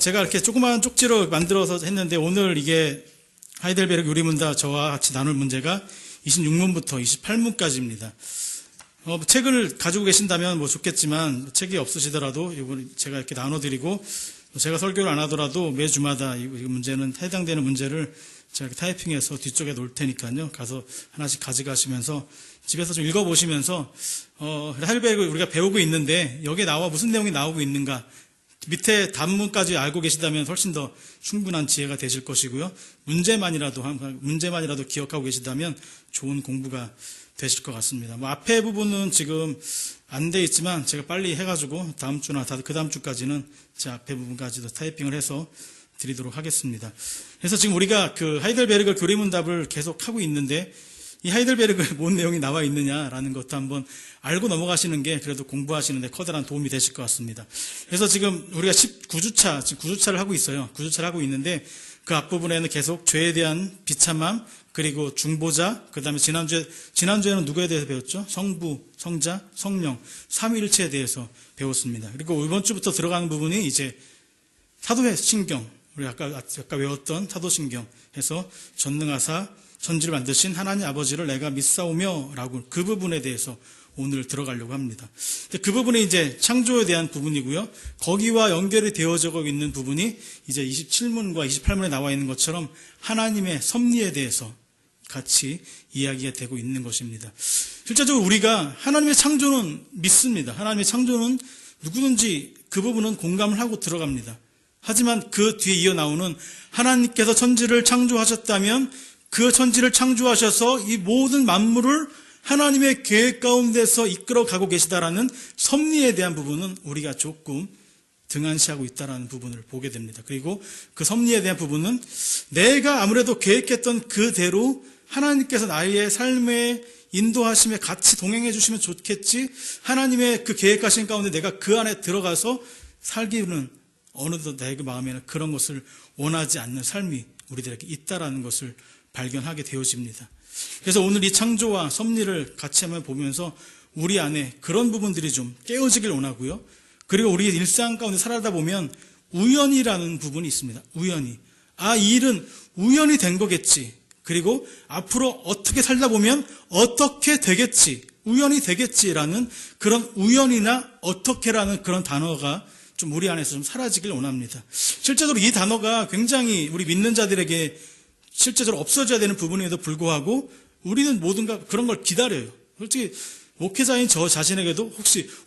제가 이렇게 조그마한 쪽지로 만들어서 했는데 오늘 이게 하이델베르크 요리문답 저와 같이 나눌 문제가 26문부터 28문까지입니다. 책을 가지고 계신다면 좋겠지만 책이 없으시더라도 이건 제가 이렇게 나눠드리고 제가 설교를 안 하더라도 매주마다 이 문제는 해당되는 문제를 제가 이렇게 타이핑해서 뒤쪽에 놓을 테니까요. 가서 하나씩 가져가시면서 집에서 좀 읽어보시면서 하이델베르크 우리가 배우고 있는데 여기에 무슨 내용이 나오고 있는가 밑에 단문까지 알고 계시다면 훨씬 더 충분한 지혜가 되실 것이고요. 문제만이라도 기억하고 계시다면 좋은 공부가 되실 것 같습니다. 앞에 부분은 지금 안 돼 있지만 제가 빨리 해가지고 다음 주나 그 다음 주까지는 제 앞에 부분까지도 타이핑을 해서 드리도록 하겠습니다. 그래서 지금 우리가 그 하이델베르크 교리문답을 계속 하고 있는데 이 하이델베르크에 뭔 내용이 나와 있느냐라는 것도 한번 알고 넘어가시는 게 그래도 공부하시는 데 커다란 도움이 되실 것 같습니다. 그래서 지금 우리가 19주차, 지금 9주차를 하고 있어요. 9주차를 하고 있는데 그 앞부분에는 계속 죄에 대한 비참함, 그리고 중보자, 그 다음에 지난주에는 누구에 대해서 배웠죠? 성부, 성자, 성령, 삼위일체에 대해서 배웠습니다. 그리고 이번 주부터 들어가는 부분이 이제 사도신경, 우리 아까 외웠던 사도신경에서 전능하사 천지를 만드신 하나님 아버지를 내가 믿사오며 라고 그 부분에 대해서 오늘 들어가려고 합니다. 그 부분이 이제 창조에 대한 부분이고요. 거기와 연결이 되어져 있는 부분이 이제 27문과 28문에 나와 있는 것처럼 하나님의 섭리에 대해서 같이 이야기가 되고 있는 것입니다. 실제적으로 우리가 하나님의 창조는 믿습니다. 하나님의 창조는 누구든지 그 부분은 공감을 하고 들어갑니다. 하지만 그 뒤에 이어 나오는 하나님께서 천지를 창조하셨다면 그 천지를 창조하셔서 이 모든 만물을 하나님의 계획 가운데서 이끌어가고 계시다라는 섭리에 대한 부분은 우리가 조금 등한시하고 있다라는 부분을 보게 됩니다. 그리고 그 섭리에 대한 부분은 내가 아무래도 계획했던 그대로 하나님께서 나의 삶의 인도하심에 같이 동행해 주시면 좋겠지, 하나님의 그 계획하신 가운데 내가 그 안에 들어가서 살기는 어느덧 내 마음에는 그런 것을 원하지 않는 삶이 우리들에게 있다라는 것을 발견하게 되어집니다. 그래서 오늘 이 창조와 섭리를 같이 한번 보면서 우리 안에 그런 부분들이 좀 깨어지길 원하고요. 그리고 우리 일상 가운데 살아다 보면 우연이라는 부분이 있습니다. 우연히. 이 일은 우연히 된 거겠지. 그리고 앞으로 어떻게 살다 보면 어떻게 되겠지. 우연히 되겠지라는 그런 우연이나 어떻게라는 그런 단어가 좀 우리 안에서 좀 사라지길 원합니다. 실제적으로 이 단어가 굉장히 우리 믿는 자들에게 실제적으로 없어져야 되는 부분에도 불구하고 우리는 뭐든가 그런 걸 기다려요. 솔직히 목회자인 저 자신에게도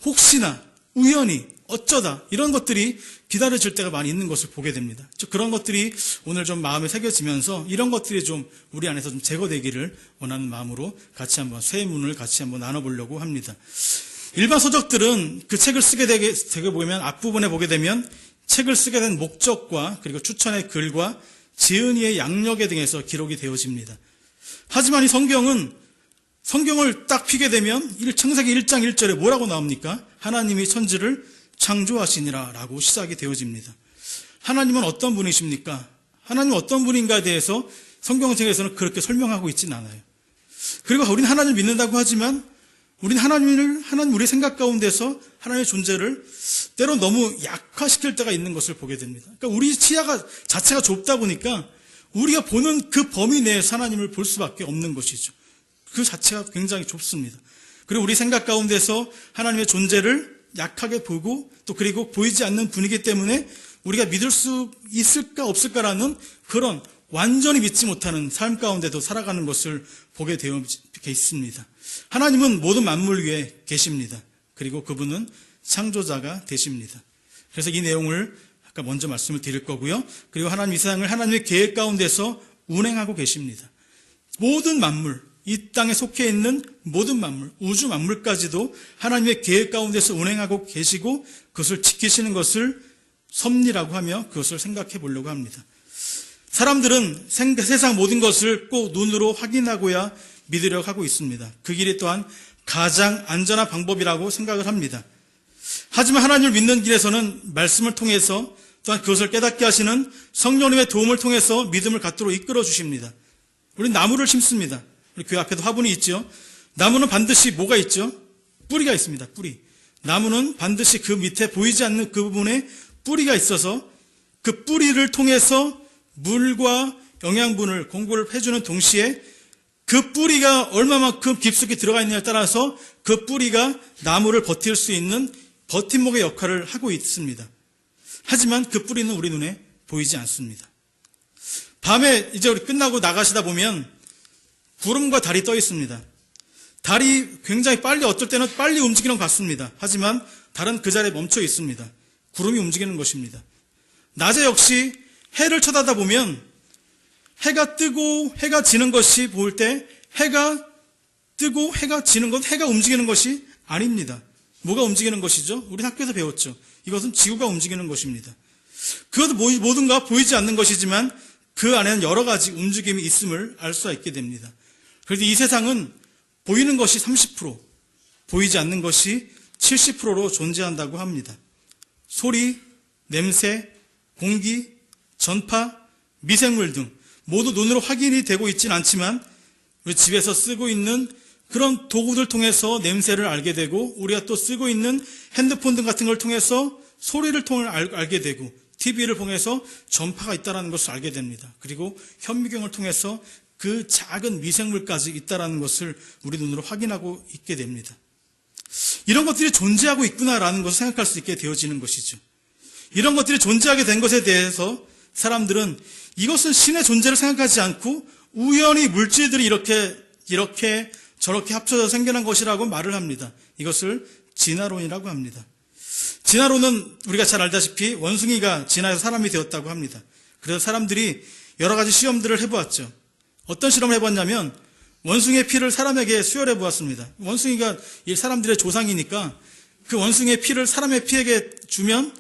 혹시나 우연히 어쩌다 이런 것들이 기다려질 때가 많이 있는 것을 보게 됩니다. 그런 것들이 오늘 좀 마음에 새겨지면서 이런 것들이 좀 우리 안에서 좀 제거되기를 원하는 마음으로 같이 한번 새 문을 같이 한번 나눠보려고 합니다. 일반 서적들은 그 책을 쓰게 되게 보면 앞부분에 보게 되면 책을 쓰게 된 목적과 그리고 추천의 글과 지은이의 양력에 등에서 기록이 되어집니다. 하지만 이 성경을 딱 피게 되면 창세기 1장 1절에 뭐라고 나옵니까? 하나님이 천지를 창조하시니라 라고 시작이 되어집니다. 하나님은 어떤 분이십니까? 하나님은 어떤 분인가에 대해서 성경책에서는 그렇게 설명하고 있지는 않아요. 그리고 우리는 하나님을 믿는다고 하지만 우리는 하나님 우리 생각 가운데서 하나님의 존재를 때로 너무 약화시킬 때가 있는 것을 보게 됩니다. 그러니까 우리 시야가 자체가 좁다 보니까 우리가 보는 그 범위 내에서 하나님을 볼 수밖에 없는 것이죠. 그 자체가 굉장히 좁습니다. 그리고 우리 생각 가운데서 하나님의 존재를 약하게 보고 또 그리고 보이지 않는 분이기 때문에 우리가 믿을 수 있을까 없을까라는 그런 완전히 믿지 못하는 삶 가운데도 살아가는 것을 보게 되어 있습니다. 하나님은 모든 만물 위에 계십니다. 그리고 그분은 창조자가 되십니다. 그래서 이 내용을 아까 먼저 말씀을 드릴 거고요. 그리고 하나님 이 세상을 하나님의 계획 가운데서 운행하고 계십니다. 모든 만물, 이 땅에 속해 있는 모든 만물, 우주 만물까지도 하나님의 계획 가운데서 운행하고 계시고 그것을 지키시는 것을 섭리라고 하며 그것을 생각해 보려고 합니다. 사람들은 세상 모든 것을 꼭 눈으로 확인하고야 믿으려고 하고 있습니다. 그 길이 또한 가장 안전한 방법이라고 생각을 합니다. 하지만 하나님을 믿는 길에서는 말씀을 통해서 또한 그것을 깨닫게 하시는 성령님의 도움을 통해서 믿음을 갖도록 이끌어 주십니다. 우리는 나무를 심습니다. 우리 교회 앞에도 화분이 있죠. 나무는 반드시 뭐가 있죠? 뿌리가 있습니다. 뿌리. 나무는 반드시 그 밑에 보이지 않는 그 부분에 뿌리가 있어서 그 뿌리를 통해서 물과 영양분을 공급을 해주는 동시에 그 뿌리가 얼마만큼 깊숙이 들어가 있느냐에 따라서 그 뿌리가 나무를 버틸 수 있는 버팀목의 역할을 하고 있습니다. 하지만 그 뿌리는 우리 눈에 보이지 않습니다. 밤에 이제 우리 끝나고 나가시다 보면 구름과 달이 떠 있습니다. 달이 굉장히 빨리, 어떨 때는 빨리 움직이는 것 같습니다. 하지만 달은 그 자리에 멈춰 있습니다. 구름이 움직이는 것입니다. 낮에 역시 해를 쳐다다 보면 해가 뜨고 해가 지는 것이 보일 때 해가 뜨고 해가 지는 것, 해가 움직이는 것이 아닙니다. 뭐가 움직이는 것이죠? 우리 학교에서 배웠죠. 이것은 지구가 움직이는 것입니다. 그것도 모든가 보이지 않는 것이지만 그 안에는 여러 가지 움직임이 있음을 알 수가 있게 됩니다. 그래서 이 세상은 보이는 것이 30%, 보이지 않는 것이 70%로 존재한다고 합니다. 소리, 냄새, 공기, 전파, 미생물 등 모두 눈으로 확인이 되고 있지는 않지만 우리 집에서 쓰고 있는 그런 도구들 통해서 냄새를 알게 되고 우리가 또 쓰고 있는 핸드폰 등 같은 걸 통해서 소리를 통해 알게 되고 TV를 통해서 전파가 있다는 것을 알게 됩니다. 그리고 현미경을 통해서 그 작은 미생물까지 있다는 것을 우리 눈으로 확인하고 있게 됩니다. 이런 것들이 존재하고 있구나라는 것을 생각할 수 있게 되어지는 것이죠. 이런 것들이 존재하게 된 것에 대해서 사람들은 이것은 신의 존재를 생각하지 않고 우연히 물질들이 이렇게 저렇게 합쳐져 생겨난 것이라고 말을 합니다. 이것을 진화론이라고 합니다. 진화론은 우리가 잘 알다시피 원숭이가 진화해서 사람이 되었다고 합니다. 그래서 사람들이 여러 가지 시험들을 해보았죠. 어떤 실험을 해봤냐면 원숭이의 피를 사람에게 수혈해 보았습니다. 원숭이가 이 사람들의 조상이니까 그 원숭이의 피를 사람의 피에게 주면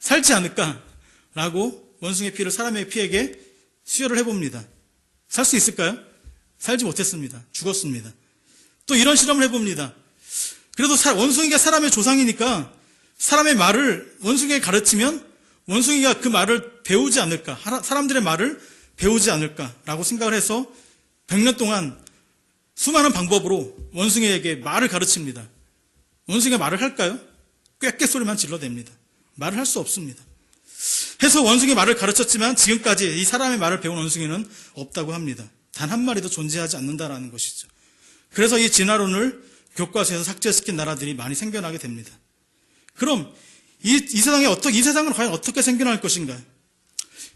살지 않을까라고 원숭이의 피를 사람의 피에게 수혈을 해봅니다. 살 수 있을까요? 살지 못했습니다. 죽었습니다. 또 이런 실험을 해봅니다. 그래도 원숭이가 사람의 조상이니까 사람의 말을 원숭이에게 가르치면 원숭이가 그 말을 배우지 않을까, 사람들의 말을 배우지 않을까라고 생각을 해서 100년 동안 수많은 방법으로 원숭이에게 말을 가르칩니다. 원숭이가 말을 할까요? 꽥꽥 소리만 질러댑니다. 말을 할 수 없습니다. 해서 원숭이 말을 가르쳤지만 지금까지 이 사람의 말을 배운 원숭이는 없다고 합니다. 단 한 마리도 존재하지 않는다라는 것이죠. 그래서 이 진화론을 교과서에서 삭제시킨 나라들이 많이 생겨나게 됩니다. 그럼 이 세상은 과연 어떻게 생겨날 것인가?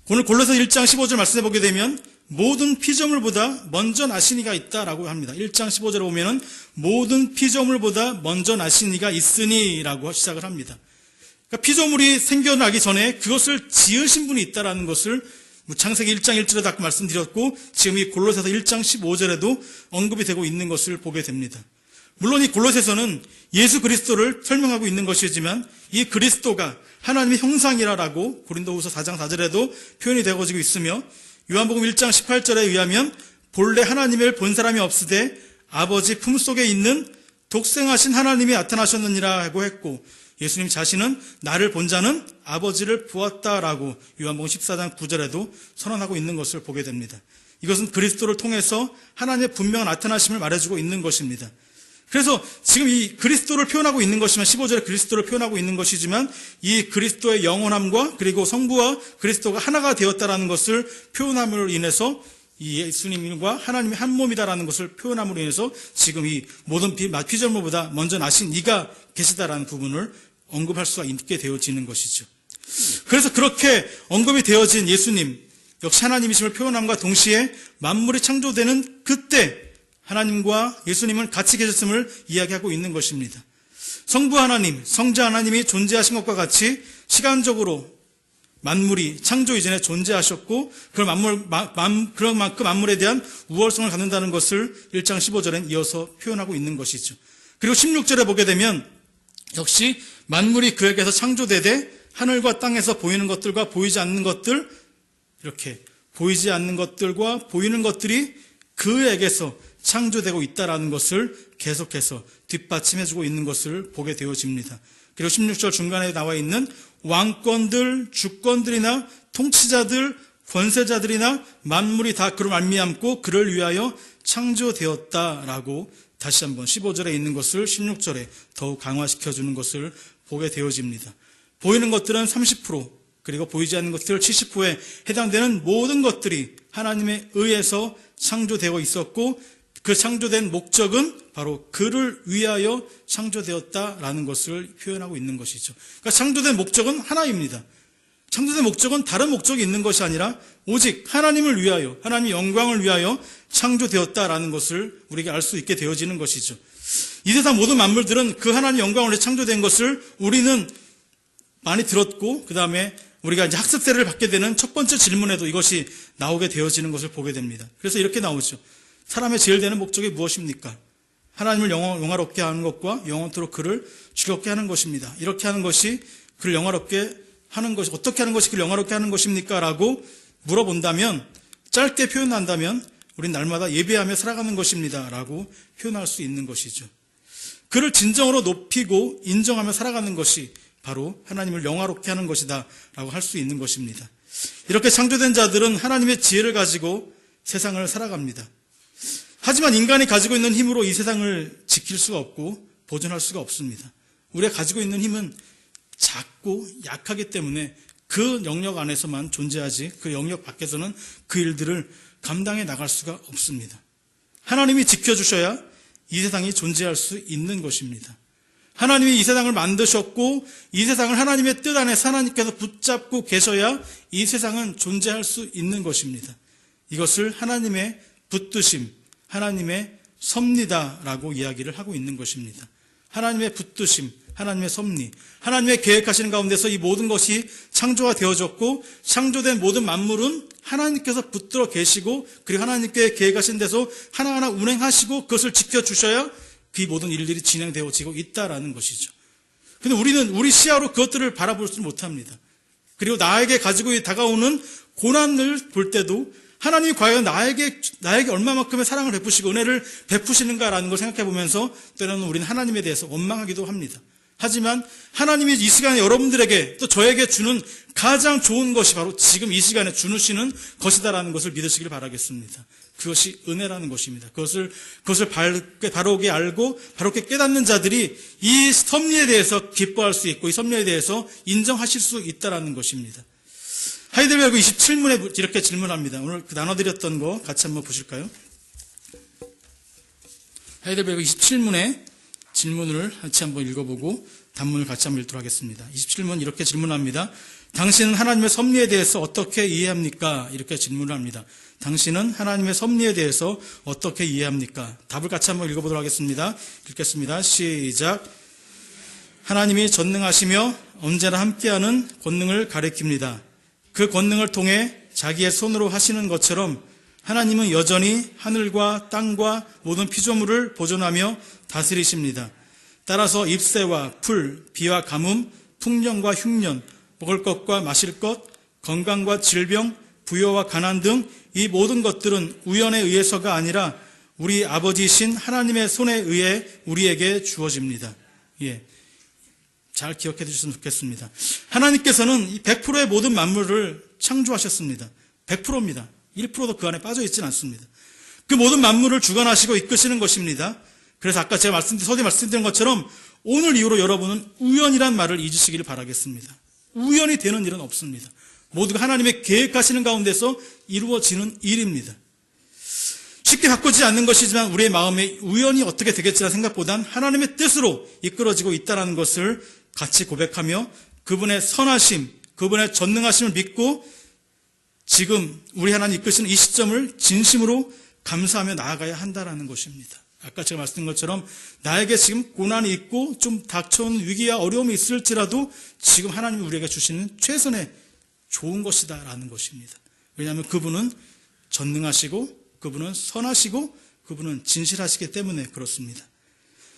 오늘 골로새 1장 15절 말씀해 보게 되면 모든 피조물보다 먼저 나신 이가 있다라고 합니다. 1장 15절에 보면은 모든 피조물보다 먼저 나신 이가 있으니라고 시작을 합니다. 그러니까 피조물이 생겨나기 전에 그것을 지으신 분이 있다라는 것을 창세기 1장 1절에도 아까 말씀드렸고 지금 이 골로새서 1장 15절에도 언급이 되고 있는 것을 보게 됩니다. 물론 이 골로새서는 예수 그리스도를 설명하고 있는 것이지만 이 그리스도가 하나님의 형상이라고 고린도후서 4장 4절에도 표현이 되어지고 있으며 요한복음 1장 18절에 의하면 본래 하나님을 본 사람이 없으되 아버지 품속에 있는 독생하신 하나님이 나타나셨느니라고 했고 예수님 자신은 나를 본 자는 아버지를 보았다라고 요한복음 14장 9절에도 선언하고 있는 것을 보게 됩니다. 이것은 그리스도를 통해서 하나님의 분명한 나타나심을 말해주고 있는 것입니다. 그래서 지금 이 그리스도를 표현하고 있는 것이지만 15절에 그리스도를 표현하고 있는 것이지만 이 그리스도의 영원함과 그리고 성부와 그리스도가 하나가 되었다라는 것을 표현함으로 인해서 이 예수님과 하나님이 한 몸이다라는 것을 표현함으로 인해서 지금 이 모든 피조물보다 먼저 나신 이가 계시다라는 부분을 언급할 수가 있게 되어지는 것이죠. 그래서 그렇게 언급이 되어진 예수님 역시 하나님이심을 표현함과 동시에 만물이 창조되는 그때 하나님과 예수님은 같이 계셨음을 이야기하고 있는 것입니다. 성부 하나님, 성자 하나님이 존재하신 것과 같이 시간적으로 만물이 창조 이전에 존재하셨고 그런 만큼 만물에 대한 우월성을 갖는다는 것을 1장 15절엔 이어서 표현하고 있는 것이죠. 그리고 16절에 보게 되면 역시 만물이 그에게서 창조되되 하늘과 땅에서 보이는 것들과 보이지 않는 것들 이렇게 보이지 않는 것들과 보이는 것들이 그에게서 창조되고 있다라는 것을 계속해서 뒷받침해주고 있는 것을 보게 되어집니다. 그리고 16절 중간에 나와 있는 왕권들, 주권들이나 통치자들, 권세자들이나 만물이 다 그로 말미암고 그를 위하여 창조되었다라고 다시 한번 15절에 있는 것을 16절에 더욱 강화시켜주는 것을 보게 되어집니다. 보이는 것들은 30%, 그리고 보이지 않는 것들 70호에 해당되는 모든 것들이 하나님에 의해서 창조되어 있었고 그 창조된 목적은 바로 그를 위하여 창조되었다라는 것을 표현하고 있는 것이죠. 그러니까 창조된 목적은 하나입니다. 창조된 목적은 다른 목적이 있는 것이 아니라 오직 하나님을 위하여, 하나님의 영광을 위하여 창조되었다라는 것을 우리가 알 수 있게 되어지는 것이죠. 이 세상 모든 만물들은 그 하나님의 영광을 위해 창조된 것을 우리는 많이 들었고 그 다음에 우리가 이제 학습세를 받게 되는 첫 번째 질문에도 이것이 나오게 되어지는 것을 보게 됩니다. 그래서 이렇게 나오죠. 사람의 제일 되는 목적이 무엇입니까? 하나님을 영화롭게 하는 것과 영원토록 그를 즐겁게 하는 것입니다. 이렇게 하는 것이 그를 영화롭게 하는 것이, 어떻게 하는 것이 그를 영화롭게 하는 것입니까? 라고 물어본다면, 짧게 표현한다면 우린 날마다 예배하며 살아가는 것입니다. 라고 표현할 수 있는 것이죠. 그를 진정으로 높이고 인정하며 살아가는 것이 바로 하나님을 영화롭게 하는 것이다 라고 할 수 있는 것입니다. 이렇게 창조된 자들은 하나님의 지혜를 가지고 세상을 살아갑니다. 하지만 인간이 가지고 있는 힘으로 이 세상을 지킬 수가 없고 보존할 수가 없습니다. 우리가 가지고 있는 힘은 작고 약하기 때문에 그 영역 안에서만 존재하지 그 영역 밖에서는 그 일들을 감당해 나갈 수가 없습니다. 하나님이 지켜주셔야 이 세상이 존재할 수 있는 것입니다. 하나님이 이 세상을 만드셨고 이 세상을 하나님의 뜻 안에 하나님께서 붙잡고 계셔야 이 세상은 존재할 수 있는 것입니다. 이것을 하나님의 붙드심, 하나님의 섭리다라고 이야기를 하고 있는 것입니다. 하나님의 붙드심, 하나님의 섭리, 하나님의 계획하시는 가운데서 이 모든 것이 창조가 되어졌고 창조된 모든 만물은 하나님께서 붙들어 계시고 그리고 하나님께 계획하신 데서 하나하나 운행하시고 그것을 지켜주셔야 그 모든 일들이 진행되어지고 있다라는 것이죠. 그런데 우리는 우리 시야로 그것들을 바라볼 수 못합니다. 그리고 나에게 가지고 다가오는 고난을 볼 때도 하나님이 과연 나에게 얼마만큼의 사랑을 베푸시고 은혜를 베푸시는가라는 걸 생각해 보면서 때로는 우리는 하나님에 대해서 원망하기도 합니다. 하지만 하나님이 이 시간에 여러분들에게 또 저에게 주는 가장 좋은 것이 바로 지금 이 시간에 주시는 것이다라는 것을 믿으시길 바라겠습니다. 그것이 은혜라는 것입니다. 그것을 바르게 알고 바르게 깨닫는 자들이 이 섭리에 대해서 기뻐할 수 있고 이 섭리에 대해서 인정하실 수 있다라는 것입니다. 하이델베르크 27문에 이렇게 질문합니다. 오늘 나눠드렸던 거 같이 한번 보실까요? 하이델베르크 27문에 질문을 같이 한번 읽어보고 단문을 같이 한번 읽도록 하겠습니다. 27문 이렇게 질문합니다. 당신은 하나님의 섭리에 대해서 어떻게 이해합니까? 이렇게 질문을 합니다. 당신은 하나님의 섭리에 대해서 어떻게 이해합니까? 답을 같이 한번 읽어보도록 하겠습니다. 읽겠습니다. 시작. 하나님이 전능하시며 언제나 함께하는 권능을 가리킵니다. 그 권능을 통해 자기의 손으로 하시는 것처럼 하나님은 여전히 하늘과 땅과 모든 피조물을 보존하며 다스리십니다. 따라서 잎새와 풀, 비와 가뭄, 풍년과 흉년, 먹을 것과 마실 것, 건강과 질병, 부여와 가난 등 이 모든 것들은 우연에 의해서가 아니라 우리 아버지이신 하나님의 손에 의해 우리에게 주어집니다. 예, 잘 기억해 주셨으면 좋겠습니다. 하나님께서는 이 100%의 모든 만물을 창조하셨습니다. 100%입니다. 1%도 그 안에 빠져 있지는 않습니다. 그 모든 만물을 주관하시고 이끄시는 것입니다. 그래서 아까 제가 서두에 말씀드린 것처럼 오늘 이후로 여러분은 우연이란 말을 잊으시기를 바라겠습니다. 우연이 되는 일은 없습니다. 모두가 하나님의 계획하시는 가운데서 이루어지는 일입니다. 쉽게 바꾸지 않는 것이지만 우리의 마음에 우연이 어떻게 되겠지라는 생각보단 하나님의 뜻으로 이끌어지고 있다는 것을 같이 고백하며 그분의 선하심, 그분의 전능하심을 믿고 지금 우리 하나님 이끄시는 이 시점을 진심으로 감사하며 나아가야 한다는 것입니다. 아까 제가 말씀드린 것처럼 나에게 지금 고난이 있고 좀 닥쳐온 위기와 어려움이 있을지라도 지금 하나님이 우리에게 주시는 최선의 좋은 것이다라는 것입니다. 왜냐하면 그분은 전능하시고 그분은 선하시고 그분은 진실하시기 때문에 그렇습니다.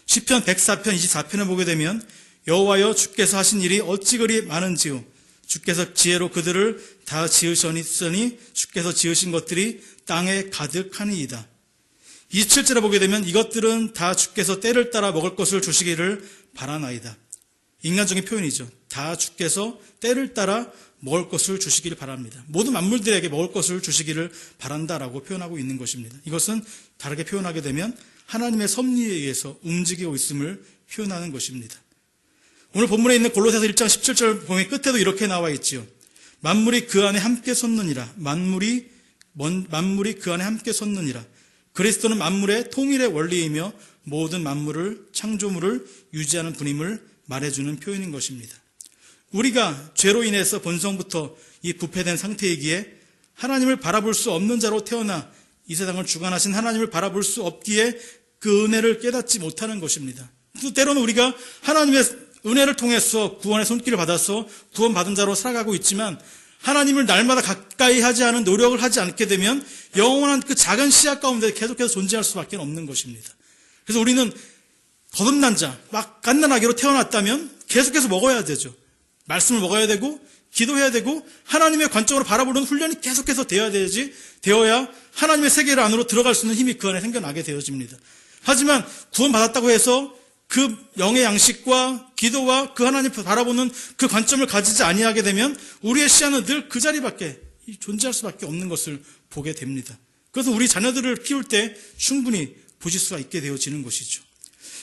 시편 104편 24편을 보게 되면 여호와여 주께서 하신 일이 어찌 그리 많은지요. 주께서 지혜로 그들을 다 지으셨으니 주께서 지으신 것들이 땅에 가득하니이다. 27절에 보게 되면 이것들은 다 주께서 때를 따라 먹을 것을 주시기를 바라나이다. 인간적인 표현이죠. 다 주께서 때를 따라 먹을 것을 주시기를 바랍니다. 모든 만물들에게 먹을 것을 주시기를 바란다라고 표현하고 있는 것입니다. 이것은 다르게 표현하게 되면 하나님의 섭리에 의해서 움직이고 있음을 표현하는 것입니다. 오늘 본문에 있는 골로새서 1장 17절 보면 끝에도 이렇게 나와 있지요. 만물이 그 안에 함께 섰느니라. 만물이 그 안에 함께 섰느니라. 그리스도는 만물의 통일의 원리이며 모든 만물을 창조물을 유지하는 분임을 말해주는 표현인 것입니다. 우리가 죄로 인해서 본성부터 이 부패된 상태이기에 하나님을 바라볼 수 없는 자로 태어나 이 세상을 주관하신 하나님을 바라볼 수 없기에 그 은혜를 깨닫지 못하는 것입니다. 또 때로는 우리가 하나님의 은혜를 통해서 구원의 손길을 받아서 구원받은 자로 살아가고 있지만 하나님을 날마다 가까이 하지 않은 노력을 하지 않게 되면 영원한 그 작은 씨앗 가운데 계속해서 존재할 수밖에 없는 것입니다. 그래서 우리는 거듭난 자, 막 갓난아기로 태어났다면 계속해서 먹어야 되죠. 말씀을 먹어야 되고 기도해야 되고 하나님의 관점으로 바라보는 훈련이 계속해서 되어야 하나님의 세계를 안으로 들어갈 수 있는 힘이 그 안에 생겨나게 되어집니다. 하지만 구원받았다고 해서 그 영의 양식과 기도와 그 하나님을 바라보는 그 관점을 가지지 아니하게 되면 우리의 시야는 늘 그 자리밖에 존재할 수밖에 없는 것을 보게 됩니다. 그래서 우리 자녀들을 키울 때 충분히 보실 수가 있게 되어지는 것이죠.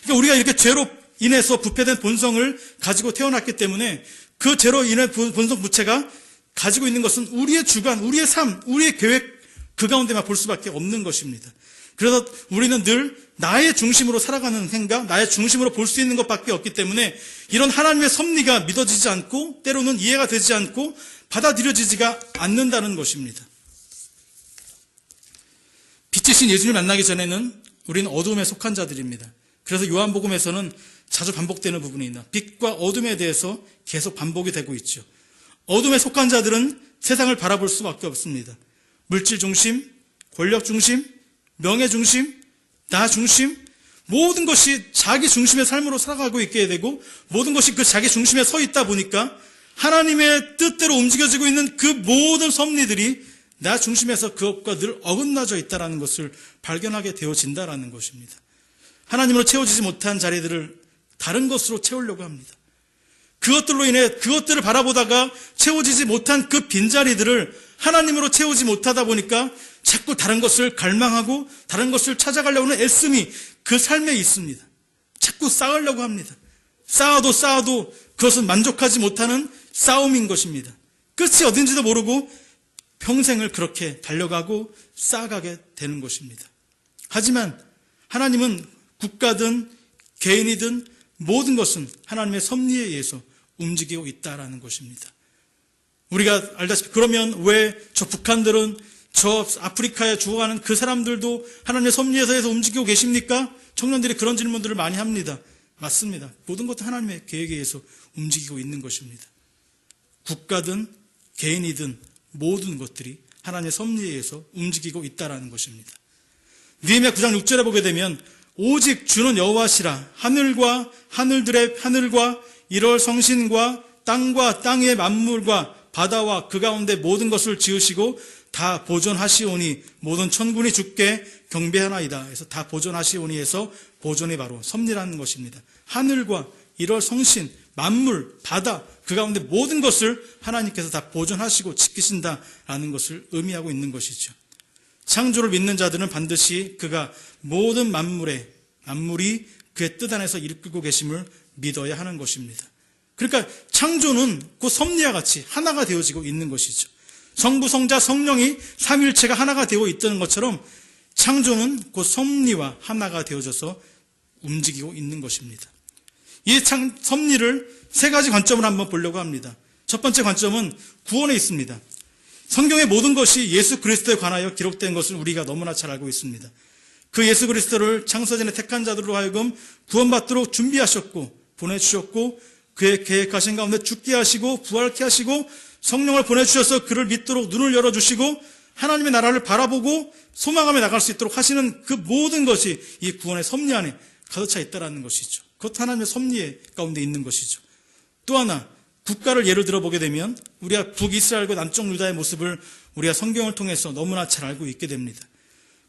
그러니까 우리가 이렇게 죄로 인해서 부패된 본성을 가지고 태어났기 때문에 그 죄로 인해 본성 부채가 가지고 있는 것은 우리의 주관, 우리의 삶, 우리의 계획 그 가운데만 볼 수밖에 없는 것입니다. 그래서 우리는 늘 나의 중심으로 살아가는 생각, 나의 중심으로 볼 수 있는 것밖에 없기 때문에 이런 하나님의 섭리가 믿어지지 않고 때로는 이해가 되지 않고 받아들여지지가 않는다는 것입니다. 빛이신 예수님을 만나기 전에는 우리는 어둠에 속한 자들입니다. 그래서 요한복음에서는 자주 반복되는 부분이 있나 빛과 어둠에 대해서 계속 반복이 되고 있죠. 어둠에 속한 자들은 세상을 바라볼 수밖에 없습니다. 물질 중심, 권력 중심, 명예 중심, 나 중심, 모든 것이 자기 중심의 삶으로 살아가고 있게 되고 모든 것이 그 자기 중심에 서 있다 보니까 하나님의 뜻대로 움직여지고 있는 그 모든 섭리들이 나 중심에서 그것과 늘 어긋나져 있다는 것을 발견하게 되어진다는 것입니다. 하나님으로 채워지지 못한 자리들을 다른 것으로 채우려고 합니다. 그것들로 인해 그것들을 바라보다가 채워지지 못한 그 빈자리들을 하나님으로 채우지 못하다 보니까 자꾸 다른 것을 갈망하고 다른 것을 찾아가려고 하는 애씀이 그 삶에 있습니다. 자꾸 쌓으려고 합니다. 쌓아도 그것은 만족하지 못하는 싸움인 것입니다. 끝이 어딘지도 모르고 평생을 그렇게 달려가고 쌓아가게 되는 것입니다. 하지만 하나님은 국가든 개인이든 모든 것은 하나님의 섭리에 의해서 움직이고 있다는 것입니다. 우리가 알다시피 그러면 왜 저 북한들은 저 아프리카에 죽어가는 그 사람들도 하나님의 섭리에서 움직이고 계십니까? 청년들이 그런 질문들을 많이 합니다. 맞습니다. 모든 것도 하나님의 계획에 의해서 움직이고 있는 것입니다. 국가든 개인이든 모든 것들이 하나님의 섭리에 의해서 움직이고 있다는 것입니다. 느헤미야 9장 6절에 보게 되면 오직 주는 여호와시라 하늘과 하늘들의 하늘과 이럴 성신과 땅과 땅의 만물과 바다와 그 가운데 모든 것을 지으시고 다 보존하시오니 모든 천군이 주께 경배하나이다. 해서 다 보존하시오니 해서 보존이 바로 섭리라는 것입니다. 하늘과 이럴 성신, 만물, 바다 그 가운데 모든 것을 하나님께서 다 보존하시고 지키신다라는 것을 의미하고 있는 것이죠. 창조를 믿는 자들은 반드시 그가 모든 만물이 그의 뜻 안에서 이끌고 계심을 믿어야 하는 것입니다. 그러니까 창조는 그 섭리와 같이 하나가 되어지고 있는 것이죠. 성부, 성자, 성령이 삼위일체가 하나가 되어 있던 것처럼 창조는 그 섭리와 하나가 되어져서 움직이고 있는 것입니다. 이 섭리를 세 가지 관점으로 한번 보려고 합니다. 첫 번째 관점은 구원에 있습니다. 성경의 모든 것이 예수 그리스도에 관하여 기록된 것을 우리가 너무나 잘 알고 있습니다. 그 예수 그리스도를 창세전에 택한 자들로 하여금 구원받도록 준비하셨고 보내주셨고 그의 계획하신 가운데 죽게 하시고 부활케 하시고 성령을 보내주셔서 그를 믿도록 눈을 열어주시고 하나님의 나라를 바라보고 소망하며 나갈 수 있도록 하시는 그 모든 것이 이 구원의 섭리 안에 가득 차 있다는 것이죠. 그것도 하나님의 섭리 가운데 있는 것이죠. 또 하나 국가를 예를 들어보게 되면 우리가 북이스라엘과 남쪽 유다의 모습을 우리가 성경을 통해서 너무나 잘 알고 있게 됩니다.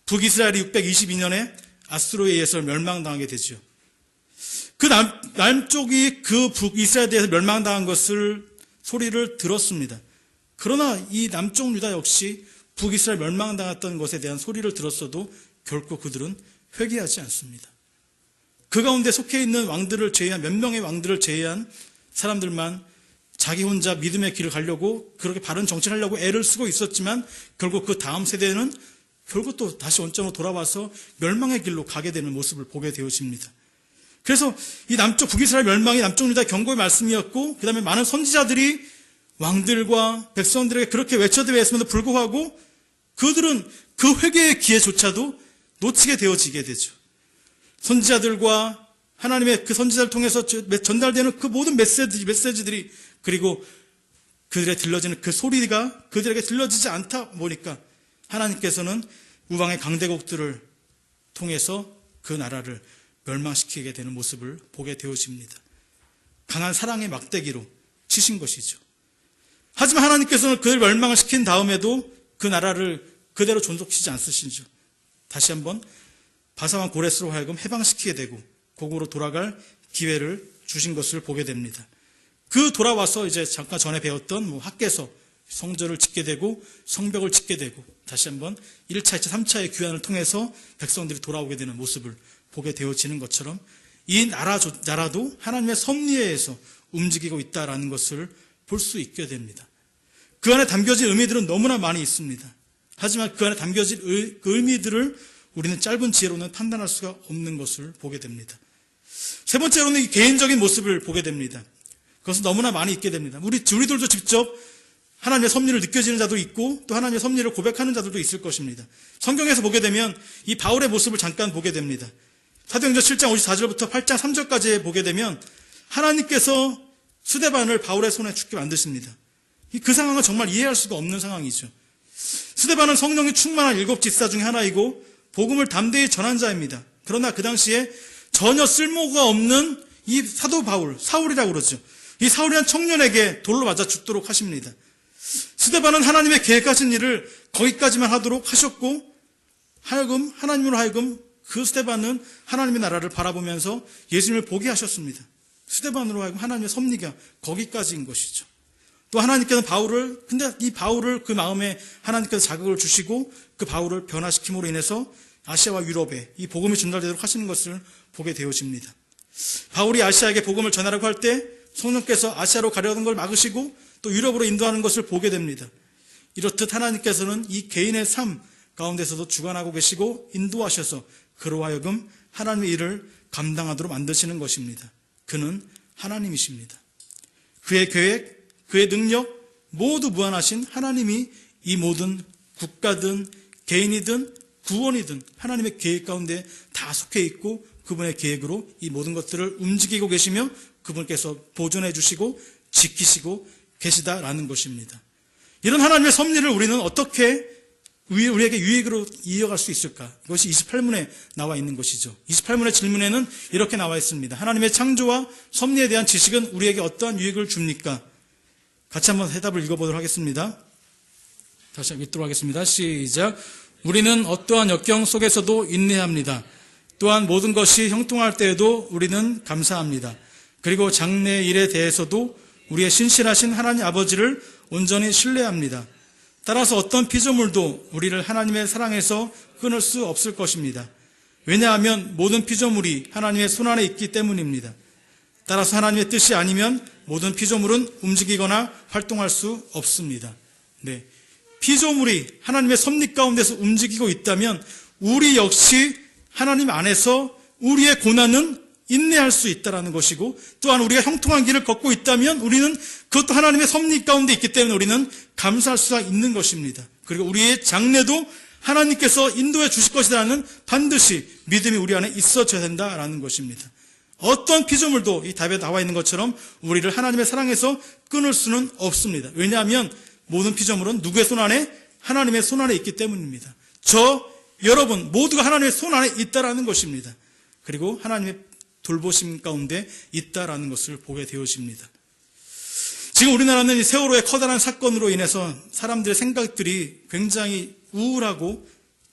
북이스라엘이 622년에 아수르에 의해서 멸망당하게 되죠. 그 남쪽이 그 북이스라엘에 대해서 멸망당한 것을 소리를 들었습니다. 그러나 이 남쪽 유다 역시 북이스라엘 멸망당했던 것에 대한 소리를 들었어도 결코 그들은 회개하지 않습니다. 그 가운데 속해 있는 왕들을 제외한 몇 명의 왕들을 제외한 사람들만 자기 혼자 믿음의 길을 가려고 그렇게 바른 정치를 하려고 애를 쓰고 있었지만 결국 그 다음 세대는 결국 또 다시 원점으로 돌아와서 멸망의 길로 가게 되는 모습을 보게 되어집니다. 그래서 이 남쪽 북이스라엘 멸망이 남쪽 유다 경고의 말씀이었고, 그 다음에 많은 선지자들이 왕들과 백성들에게 그렇게 외쳐대했음에도 불구하고 그들은 그 회개의 기회조차도 놓치게 되어지게 되죠. 선지자들과 하나님의 그 선지자를 통해서 전달되는 그 모든 메시지들이, 그리고 그들에 들려지는 그 소리가 그들에게 들려지지 않다 보니까 하나님께서는 우방의 강대국들을 통해서 그 나라를 멸망시키게 되는 모습을 보게 되어집니다. 강한 사랑의 막대기로 치신 것이죠. 하지만 하나님께서는 그를 멸망을 시킨 다음에도 그 나라를 그대로 존속시키지 않으시죠. 다시 한번 바사왕 고레스로 하여금 해방시키게 되고 고국으로 돌아갈 기회를 주신 것을 보게 됩니다. 그 돌아와서 이제 잠깐 전에 배웠던 학개서, 성전을 짓게 되고 성벽을 짓게 되고 다시 한번 1차, 2차, 3차의 귀환을 통해서 백성들이 돌아오게 되는 모습을 보게 되어지는 것처럼 이 나라도 하나님의 섭리에서 움직이고 있다라는 것을 볼 수 있게 됩니다. 그 안에 담겨진 의미들은 너무나 많이 있습니다. 하지만 그 안에 담겨진 그 의미들을 우리는 짧은 지혜로는 판단할 수가 없는 것을 보게 됩니다. 세 번째로는 이 개인적인 모습을 보게 됩니다. 그것은 너무나 많이 있게 됩니다. 우리들도 직접 하나님의 섭리를 느껴지는 자도 있고 또 하나님의 섭리를 고백하는 자들도 있을 것입니다. 성경에서 보게 되면 이 바울의 모습을 잠깐 보게 됩니다. 사도행전 7장 54절부터 8장 3절까지 보게 되면 하나님께서 스데반을 바울의 손에 죽게 만드십니다. 그 상황은 정말 이해할 수가 없는 상황이죠. 스데반은 성령이 충만한 7집사 중에 하나이고 복음을 담대히 전한 자입니다. 그러나 그 당시에 전혀 쓸모가 없는 이 사도 바울, 사울이라고 그러죠. 이 사울이란 청년에게 돌로 맞아 죽도록 하십니다. 스데반은 하나님의 계획하신 일을 거기까지만 하도록 하셨고 하나님으로 하여금 그 스데반은 하나님의 나라를 바라보면서 예수님을 보게 하셨습니다. 스데반으로 하여금 하나님의 섭리가 거기까지인 것이죠. 또 하나님께서는 근데 이 바울을 그 마음에 하나님께서 자극을 주시고 그 바울을 변화시킴으로 인해서 아시아와 유럽에 이 복음이 전달되도록 하시는 것을 보게 되어집니다. 바울이 아시아에게 복음을 전하라고 할 때 성령께서 아시아로 가려는 걸 막으시고 또 유럽으로 인도하는 것을 보게 됩니다. 이렇듯 하나님께서는 이 개인의 삶 가운데서도 주관하고 계시고 인도하셔서 그로 하여금 하나님의 일을 감당하도록 만드시는 것입니다. 그는 하나님이십니다. 그의 계획, 그의 능력 모두 무한하신 하나님이 이 모든 국가든 개인이든 구원이든 하나님의 계획 가운데 다 속해 있고 그분의 계획으로 이 모든 것들을 움직이고 계시며 그분께서 보존해 주시고 지키시고 계시다라는 것입니다. 이런 하나님의 섭리를 우리는 어떻게 우리에게 유익으로 이어갈 수 있을까? 이것이 28문에 나와 있는 것이죠. 28문의 질문에는 이렇게 나와 있습니다. 하나님의 창조와 섭리에 대한 지식은 우리에게 어떠한 유익을 줍니까? 같이 한번 해답을 읽어보도록 하겠습니다. 다시 읽도록 하겠습니다. 시작. 우리는 어떠한 역경 속에서도 인내합니다. 또한 모든 것이 형통할 때에도 우리는 감사합니다. 그리고 장래 일에 대해서도 우리의 신실하신 하나님 아버지를 온전히 신뢰합니다. 따라서 어떤 피조물도 우리를 하나님의 사랑에서 끊을 수 없을 것입니다. 왜냐하면 모든 피조물이 하나님의 손안에 있기 때문입니다. 따라서 하나님의 뜻이 아니면 모든 피조물은 움직이거나 활동할 수 없습니다. 네, 피조물이 하나님의 섭리 가운데서 움직이고 있다면 우리 역시 하나님 안에서 우리의 고난은 인내할 수 있다는 것이고 또한 우리가 형통한 길을 걷고 있다면 우리는 그것도 하나님의 섭리 가운데 있기 때문에 우리는 감사할 수가 있는 것입니다. 그리고 우리의 장래도 하나님께서 인도해 주실 것이라는 반드시 믿음이 우리 안에 있어져야 된다라는 것입니다. 어떤 피조물도 이 답에 나와 있는 것처럼 우리를 하나님의 사랑에서 끊을 수는 없습니다. 왜냐하면 모든 피조물은 누구의 손 안에? 하나님의 손 안에 있기 때문입니다. 여러분 모두가 하나님의 손 안에 있다라는 것입니다. 그리고 하나님의 돌보심 가운데 있다라는 것을 보게 되어집니다. 지금 우리나라는 이 세월호의 커다란 사건으로 인해서 사람들의 생각들이 굉장히 우울하고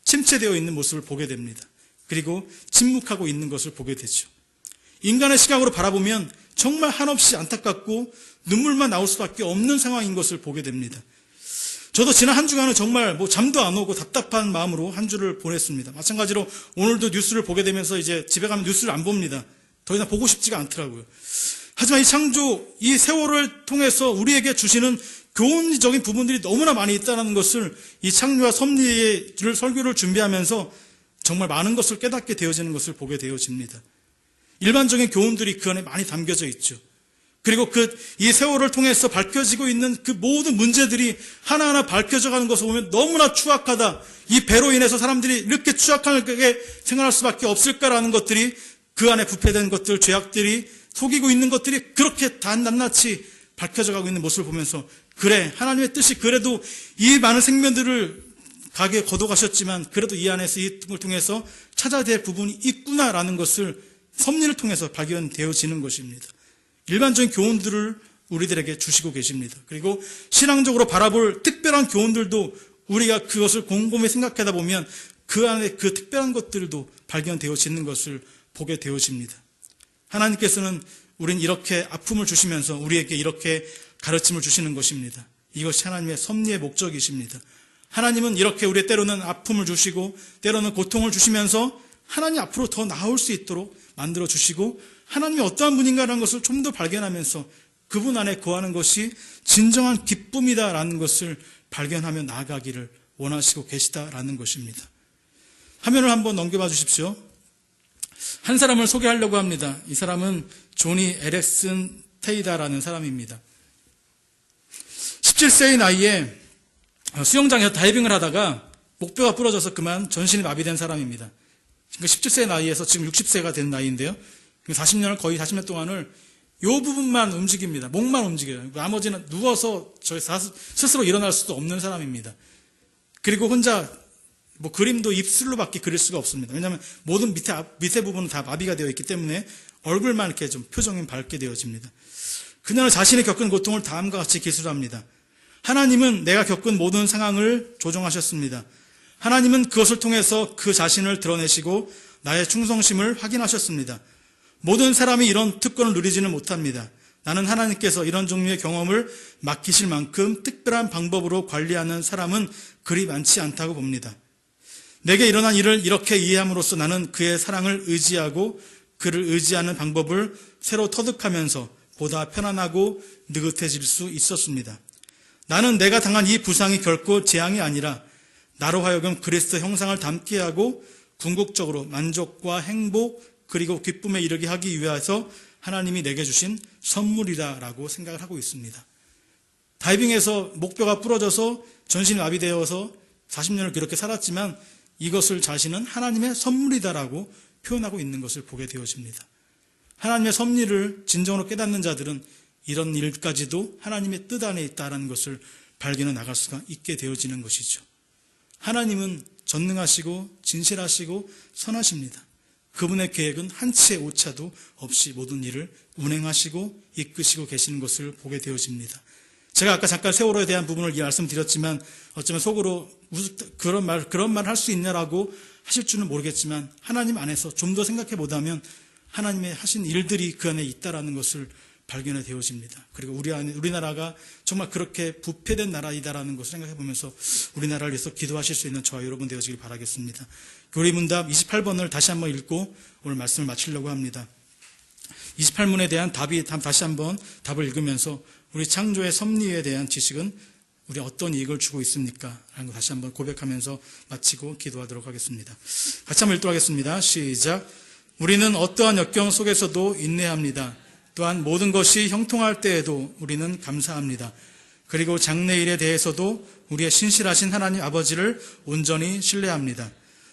침체되어 있는 모습을 보게 됩니다. 그리고 침묵하고 있는 것을 보게 되죠. 인간의 시각으로 바라보면 정말 한없이 안타깝고 눈물만 나올 수밖에 없는 상황인 것을 보게 됩니다. 저도 지난 한 주간은 정말 잠도 안 오고 답답한 마음으로 한 주를 보냈습니다. 마찬가지로 오늘도 뉴스를 보게 되면서 이제 집에 가면 뉴스를 안 봅니다. 더 이상 보고 싶지가 않더라고요. 하지만 이 창조, 이 세월을 통해서 우리에게 주시는 교훈적인 부분들이 너무나 많이 있다는 것을 이 창조와 섭리를 설교를 준비하면서 정말 많은 것을 깨닫게 되어지는 것을 보게 되어집니다. 일반적인 교훈들이 그 안에 많이 담겨져 있죠. 그리고 이 세월을 통해서 밝혀지고 있는 그 모든 문제들이 하나하나 밝혀져 가는 것을 보면 너무나 추악하다. 이 배로 인해서 사람들이 이렇게 추악하게 생각할 수밖에 없을까라는 것들이 그 안에 부패된 것들, 죄악들이 속이고 있는 것들이 그렇게 낱낱이 밝혀져 가고 있는 모습을 보면서 그래, 하나님의 뜻이 그래도 이 많은 생명들을 가게 거둬가셨지만 그래도 이 안에서 이 을 통해서 찾아야 될 부분이 있구나라는 것을 섭리를 통해서 발견되어지는 것입니다. 일반적인 교훈들을 우리들에게 주시고 계십니다. 그리고 신앙적으로 바라볼 특별한 교훈들도 우리가 그것을 곰곰이 생각하다 보면 그 안에 그 특별한 것들도 발견되어지는 것을 보게 되어집니다. 하나님께서는 우린 이렇게 아픔을 주시면서 우리에게 이렇게 가르침을 주시는 것입니다. 이것이 하나님의 섭리의 목적이십니다. 하나님은 이렇게 우리 때로는 아픔을 주시고 때로는 고통을 주시면서 하나님 앞으로 더 나아올 수 있도록 만들어 주시고 하나님이 어떠한 분인가라는 것을 좀 더 발견하면서 그분 안에 거하는 것이 진정한 기쁨이다라는 것을 발견하며 나아가기를 원하시고 계시다라는 것입니다. 화면을 한번 넘겨봐 주십시오. 한 사람을 소개하려고 합니다. 이 사람은 조니 에렉슨 테이다라는 사람입니다. 17세의 나이에 수영장에서 다이빙을 하다가 목뼈가 부러져서 그만 전신이 마비된 사람입니다. 17세의 나이에서 지금 60세가 된 나이인데요. 40년 동안을 이 부분만 움직입니다. 목만 움직여요. 나머지는 누워서 스스로 일어날 수도 없는 사람입니다. 그리고 혼자 그림도 입술로밖에 그릴 수가 없습니다. 왜냐하면 모든 밑에 부분은 다 마비가 되어 있기 때문에 얼굴만 이렇게 좀 표정이 밝게 되어집니다. 그녀는 자신이 겪은 고통을 다음과 같이 기술합니다. 하나님은 내가 겪은 모든 상황을 조정하셨습니다. 하나님은 그것을 통해서 그 자신을 드러내시고 나의 충성심을 확인하셨습니다. 모든 사람이 이런 특권을 누리지는 못합니다. 나는 하나님께서 이런 종류의 경험을 맡기실 만큼 특별한 방법으로 관리하는 사람은 그리 많지 않다고 봅니다. 내게 일어난 일을 이렇게 이해함으로써 나는 그의 사랑을 의지하고 그를 의지하는 방법을 새로 터득하면서 보다 편안하고 느긋해질 수 있었습니다. 나는 내가 당한 이 부상이 결코 재앙이 아니라 나로 하여금 그리스도 형상을 담게 하고 궁극적으로 만족과 행복 그리고 기쁨에 이르게 하기 위해서 하나님이 내게 주신 선물이다라고 생각을 하고 있습니다. 다이빙에서 목뼈가 부러져서 전신이 마비되어서 40년을 그렇게 살았지만 이것을 자신은 하나님의 선물이다라고 표현하고 있는 것을 보게 되어집니다. 하나님의 섭리를 진정으로 깨닫는 자들은 이런 일까지도 하나님의 뜻 안에 있다는 것을 발견해 나갈 수가 있게 되어지는 것이죠. 하나님은 전능하시고 진실하시고 선하십니다. 그분의 계획은 한치의 오차도 없이 모든 일을 운행하시고 이끄시고 계시는 것을 보게 되어집니다. 제가 아까 잠깐 세월호에 대한 부분을 말씀드렸지만 어쩌면 속으로 그런 말 할 수 있냐라고 하실 줄은 모르겠지만 하나님 안에서 좀 더 생각해 보다면 하나님의 하신 일들이 그 안에 있다라는 것을 발견해 되어집니다. 그리고 우리나라가 정말 그렇게 부패된 나라이다라는 것을 생각해 보면서 우리나라를 위해서 기도하실 수 있는 저와 여러분 되어지길 바라겠습니다. 교리문답 28번을 다시 한번 읽고 오늘 말씀을 마치려고 합니다. 28문에 대한 답이 다시 한번 답을 읽으면서 우리 창조의 섭리에 대한 지식은 우리 어떤 이익을 주고 있습니까? 라는 거 다시 한번 고백하면서 마치고 기도하도록 하겠습니다. 같이 한번 읽도록 하겠습니다. 시작. 우리는 어떠한 역경 속에서도 인내합니다. 또한 모든 것이 형통할 때에도 우리는 감사합니다. 그리고 장래일에 대해서도 우리의 신실하신 하나님 아버지를 온전히 신뢰합니다.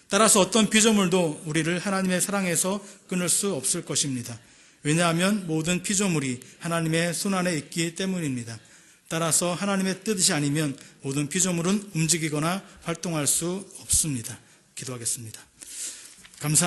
따라서 어떤 피조물도 우리를 하나님의 사랑에서 끊을 수 없을 것입니다. 왜냐하면 모든 피조물이 하나님의 손안에 있기 때문입니다. 따라서 하나님의 뜻이 아니면 모든 피조물은 움직이거나 활동할 수 없습니다. 기도하겠습니다.